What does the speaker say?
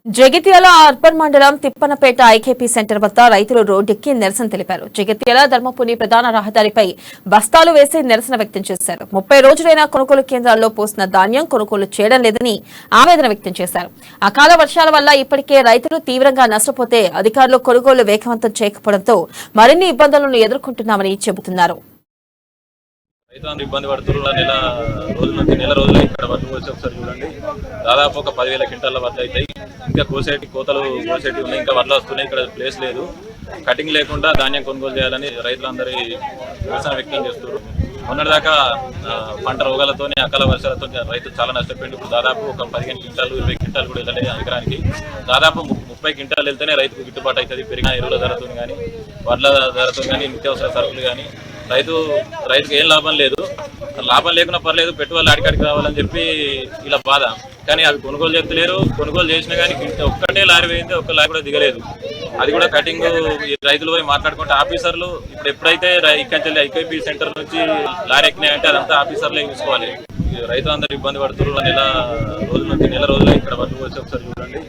Jagtial urban మండలం Tippanapeta IKP centre వద్ద రైతులు రోడ్డెక్కి నిరసన తెలిపారు. జగిత్యాల ధర్మపురి ప్రధాన రహదారిపై బస్తాలు వేసి నిరసన వ్యక్తం చేశారు. 30 రోజులైన కొనుగోలు కేంద్రాల్లో పోసిన ధాన్యం కొనుగోలు చేయడం లేదని ఆవేదన వ్యక్తం చేశారు. అకాల వర్షాల వల్ల ఇప్పటికే రైతులు తీవ్రంగా నష్టపోతే అధికారులు కొనుగోలు వేగవంతం చేయకపోవడంతో మరిన్ని ఇబ్బందులను ఎదుర్కొంటున్నామని చెబుతున్నారు. రైతులందరూ ఇబ్బంది పడుతున్నారు. నెల రోజులు ఇక్కడ వడ్లు వచ్చి ఒకసారి చూడండి, దాదాపు ఒక 10,000 క్వింటాల వడ్లు అవుతాయి. ఇంకా కోతలు ఉన్నాయి, ఇంకా వడ్లు వస్తున్నాయి. ఇక్కడ ప్లేస్ లేదు, కటింగ్ లేకుండా ధాన్యం కొనుగోలు చేయాలని రైతులందరి నిరసన వ్యక్తం చేస్తున్నారు. మొన్నటిదాకా పంట రోగాలతో అకాల వర్షాలతో రైతు చాలా నష్టపోయింది. ఇప్పుడు దాదాపు ఒక 15 క్వింటాలు 20 క్వింటాలు కూడా వెళ్ళలేదు ఎకరానికి. దాదాపు 30 క్వింటాలు వెళ్తేనే రైతుకు గిట్టుబాటు అవుతుంది. పెరిగిన ఎరువుల ధరతో కానీ వడ్ల ధరతో కానీ నిత్యావసర సరుకులు కానీ రైతుకి ఏం లాభం లేదు. లాభం లేకున్నా పర్లేదు, పెట్టుబడులు అడికాడికి రావాలని చెప్పి ఇలా బాధ. కానీ అవి కొనుగోలు చేస్తలేరు. కొనుగోలు చేసినా కానీ ఒక్కటే లారీ పోయింది, ఒక్క లారీ కూడా దిగలేదు. అది కూడా కటింగ్ రైతులు పోయి మాట్లాడుకుంటే ఆఫీసర్లు ఇప్పుడు ఎప్పుడైతే ఇక్కడ ఐకేపీ సెంటర్ నుంచి లారీ ఎక్కినాయంటే అదంతా ఆఫీసర్లే చూసుకోవాలి. రైతులందరూ ఇబ్బంది పడుతున్నారు. నెల రోజులు ఇక్కడ వడ్లు వచ్చి ఒకసారి చూడండి.